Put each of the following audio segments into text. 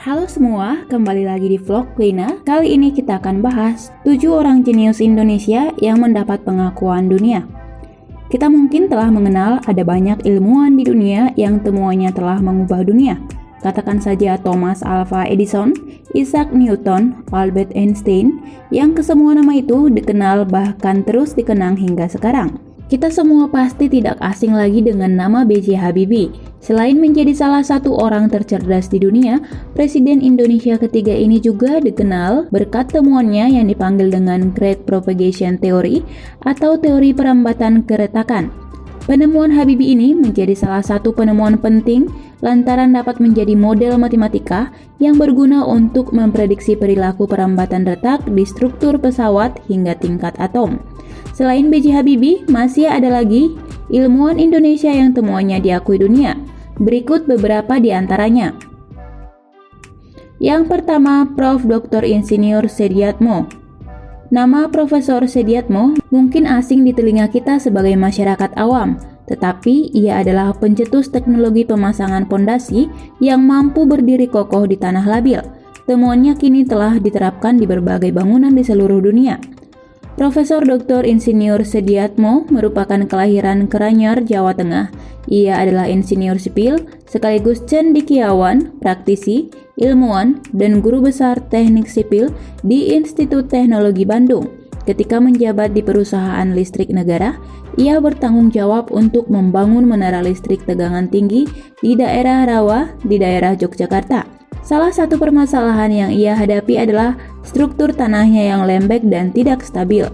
Halo semua, kembali lagi di vlog Lina. Kali ini kita akan bahas 7 orang jenius Indonesia yang mendapat pengakuan dunia. Kita mungkin telah mengenal ada banyak ilmuwan di dunia yang temuannya telah mengubah dunia. Katakan saja Thomas Alva Edison, Isaac Newton, Albert Einstein, yang kesemua nama itu dikenal bahkan terus dikenang hingga sekarang. Kita semua pasti tidak asing lagi dengan nama B.J. Habibie. Selain menjadi salah satu orang tercerdas di dunia, Presiden Indonesia ketiga ini juga dikenal berkat temuannya yang dipanggil dengan Great Propagation Theory atau teori perambatan keretakan. Penemuan Habibie ini menjadi salah satu penemuan penting lantaran dapat menjadi model matematika yang berguna untuk memprediksi perilaku perambatan retak di struktur pesawat hingga tingkat atom. Selain B.J. Habibie, masih ada lagi ilmuwan Indonesia yang temuannya diakui dunia. Berikut beberapa di antaranya. Yang pertama, Prof. Dr. Insinyur Sediatmo. Nama Profesor Sediatmo mungkin asing di telinga kita sebagai masyarakat awam, tetapi ia adalah pencetus teknologi pemasangan pondasi yang mampu berdiri kokoh di tanah labil. Temuannya kini telah diterapkan di berbagai bangunan di seluruh dunia. Profesor Dr. Insinyur Sediatmo merupakan kelahiran Karanganyar, Jawa Tengah. Ia adalah insinyur sipil, sekaligus cendekiawan, praktisi, ilmuwan, dan guru besar teknik sipil di Institut Teknologi Bandung. Ketika menjabat di perusahaan listrik negara, ia bertanggung jawab untuk membangun menara listrik tegangan tinggi di daerah Rawa di daerah Yogyakarta. Salah satu permasalahan yang ia hadapi adalah struktur tanahnya yang lembek dan tidak stabil.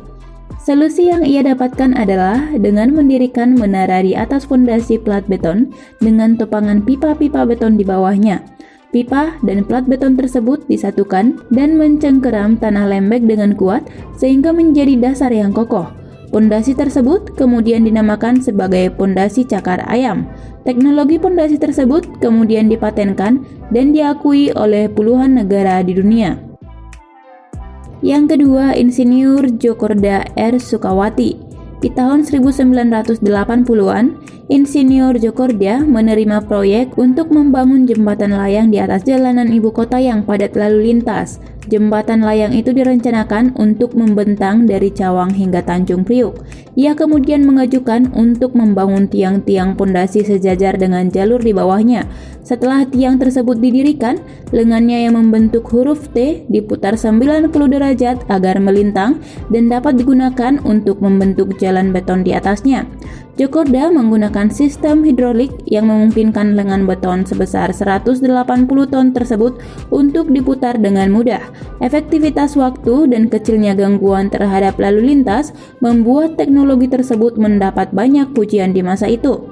Solusi yang ia dapatkan adalah dengan mendirikan menara di atas fondasi plat beton dengan topangan pipa-pipa beton di bawahnya. Pipa dan plat beton tersebut disatukan dan mencengkeram tanah lembek dengan kuat sehingga menjadi dasar yang kokoh. Pondasi tersebut kemudian dinamakan sebagai pondasi cakar ayam. Teknologi pondasi tersebut kemudian dipatenkan dan diakui oleh puluhan negara di dunia. Yang kedua, Insinyur Djokorda R. Sukawati. Di tahun 1980-an, Insinyur Djokorda menerima proyek untuk membangun jembatan layang di atas jalanan ibu kota yang padat lalu lintas. Jembatan layang itu direncanakan untuk membentang dari Cawang hingga Tanjung Priuk. Ia kemudian mengajukan untuk membangun tiang-tiang pondasi sejajar dengan jalur di bawahnya. Setelah tiang tersebut didirikan, lengannya yang membentuk huruf T diputar 90 derajat agar melintang dan dapat digunakan untuk membentuk jalan beton di atasnya. Djokorda menggunakan sistem hidrolik yang memungkinkan lengan beton sebesar 180 ton tersebut untuk diputar dengan mudah. Efektivitas waktu dan kecilnya gangguan terhadap lalu lintas membuat teknologi tersebut mendapat banyak pujian di masa itu.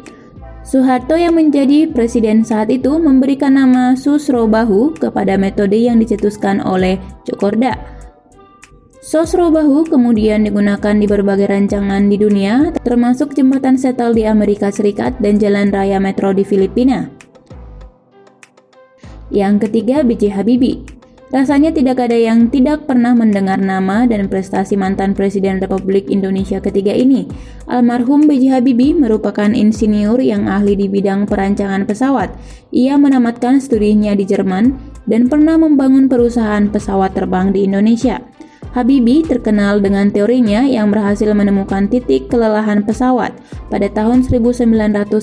Soeharto yang menjadi presiden saat itu memberikan nama Susrobahu kepada metode yang dicetuskan oleh Djokorda. Sosrobahu kemudian digunakan di berbagai rancangan di dunia, termasuk jembatan shuttle di Amerika Serikat dan jalan raya metro di Filipina. Yang ketiga, B.J. Habibie. Rasanya tidak ada yang tidak pernah mendengar nama dan prestasi mantan Presiden Republik Indonesia ketiga ini. Almarhum B.J. Habibie merupakan insinyur yang ahli di bidang perancangan pesawat. Ia menamatkan studinya di Jerman dan pernah membangun perusahaan pesawat terbang di Indonesia. Habibie terkenal dengan teorinya yang berhasil menemukan titik kelelahan pesawat. Pada tahun 1990,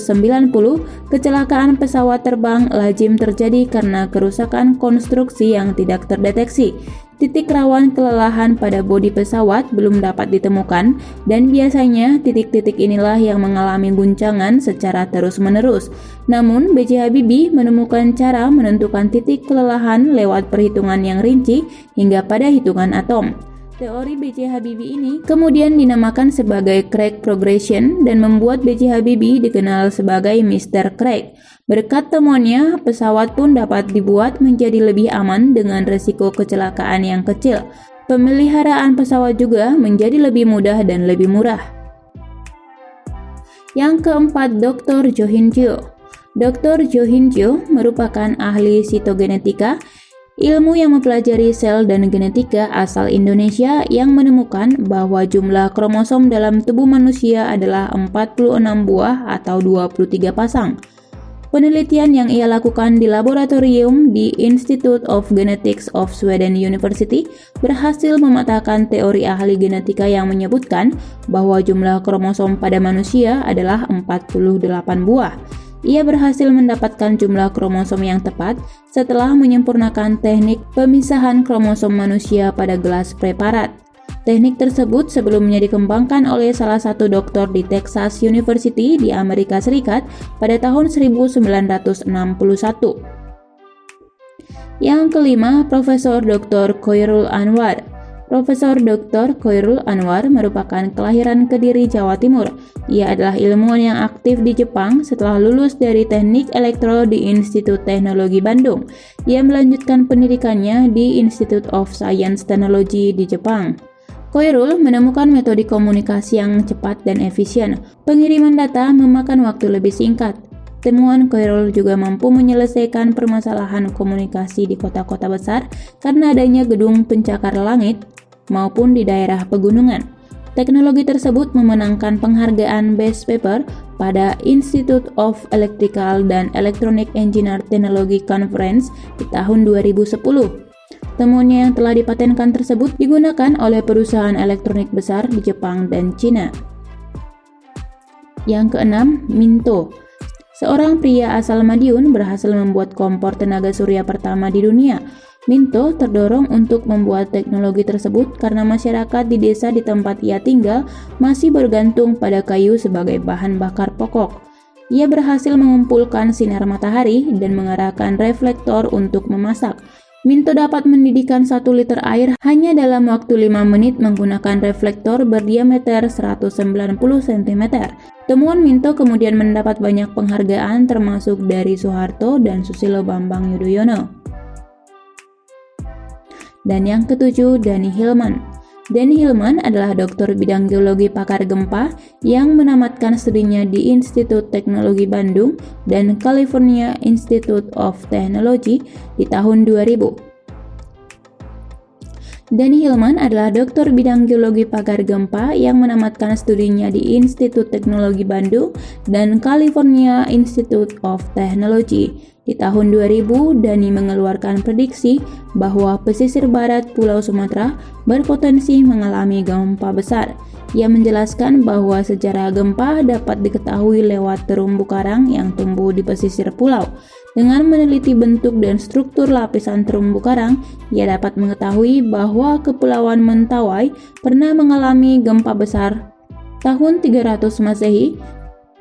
kecelakaan pesawat terbang lazim terjadi karena kerusakan konstruksi yang tidak terdeteksi. Titik rawan kelelahan pada bodi pesawat belum dapat ditemukan dan biasanya titik-titik inilah yang mengalami guncangan secara terus-menerus. Namun, B.J. Habibie menemukan cara menentukan titik kelelahan lewat perhitungan yang rinci hingga pada hitungan atom. Teori B.J. Habibie ini kemudian dinamakan sebagai Craig Progression dan membuat B.J. Habibie dikenal sebagai Mr. Craig. Berkat temuannya, pesawat pun dapat dibuat menjadi lebih aman dengan resiko kecelakaan yang kecil. Pemeliharaan pesawat juga menjadi lebih mudah dan lebih murah. Yang keempat, Dr. Jo Hin Pyo. Dr. Jo Hin Pyo merupakan ahli sitogenetika, ilmu yang mempelajari sel dan genetika asal Indonesia yang menemukan bahwa jumlah kromosom dalam tubuh manusia adalah 46 buah atau 23 pasang. Penelitian yang ia lakukan di laboratorium di Institute of Genetics of Sweden University berhasil mematahkan teori ahli genetika yang menyebutkan bahwa jumlah kromosom pada manusia adalah 48 buah. Ia berhasil mendapatkan jumlah kromosom yang tepat setelah menyempurnakan teknik pemisahan kromosom manusia pada gelas preparat. Teknik tersebut sebelumnya dikembangkan oleh salah satu dokter di Texas University di Amerika Serikat pada tahun 1961. Yang kelima, Profesor Dr. Khairul Anwar. Profesor Dr. Khairul Anwar merupakan kelahiran Kediri, Jawa Timur. Ia adalah ilmuwan yang aktif di Jepang setelah lulus dari Teknik Elektro di Institut Teknologi Bandung. Ia melanjutkan pendidikannya di Institute of Science Technology di Jepang. Khairul menemukan metode komunikasi yang cepat dan efisien. Pengiriman data memakan waktu lebih singkat. Temuan Khairul juga mampu menyelesaikan permasalahan komunikasi di kota-kota besar karena adanya gedung pencakar langit maupun di daerah pegunungan. Teknologi tersebut memenangkan penghargaan Best Paper pada Institute of Electrical and Electronic Engineer Technology Conference di tahun 2010. Temuannya yang telah dipatenkan tersebut digunakan oleh perusahaan elektronik besar di Jepang dan Cina. Yang keenam, Minto. Seorang pria asal Madiun berhasil membuat kompor tenaga surya pertama di dunia. Minto terdorong untuk membuat teknologi tersebut karena masyarakat di desa di tempat ia tinggal masih bergantung pada kayu sebagai bahan bakar pokok. Ia berhasil mengumpulkan sinar matahari dan mengarahkan reflektor untuk memasak. Minto dapat mendidihkan 1 liter air hanya dalam waktu 5 menit menggunakan reflektor berdiameter 190 cm. Temuan Minto kemudian mendapat banyak penghargaan termasuk dari Soeharto dan Susilo Bambang Yudhoyono. Dan yang ketujuh, Danny Hilman. Danny Hilman adalah dokter bidang geologi pakar gempa yang menamatkan studinya di Institut Teknologi Bandung dan California Institute of Technology di tahun 2000. Danny Hilman adalah dokter bidang geologi pakar gempa yang menamatkan studinya di Institut Teknologi Bandung dan California Institute of Technology. Di tahun 2000, Danny mengeluarkan prediksi bahwa pesisir barat Pulau Sumatera berpotensi mengalami gempa besar. Ia menjelaskan bahwa sejarah gempa dapat diketahui lewat terumbu karang yang tumbuh di pesisir pulau. Dengan meneliti bentuk dan struktur lapisan terumbu karang, ia dapat mengetahui bahwa Kepulauan Mentawai pernah mengalami gempa besar tahun 300 Masehi,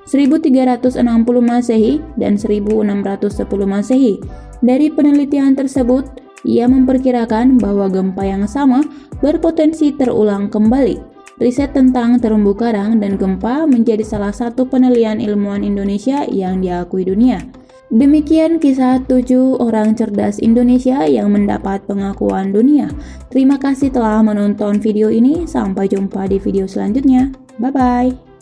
1360 Masehi, dan 1610 Masehi. Dari penelitian tersebut, ia memperkirakan bahwa gempa yang sama berpotensi terulang kembali. Riset tentang terumbu karang dan gempa menjadi salah satu penilaian ilmuwan Indonesia yang diakui dunia. Demikian kisah 7 orang cerdas Indonesia yang mendapat pengakuan dunia. Terima kasih telah menonton video ini. Sampai jumpa di video selanjutnya. Bye-bye.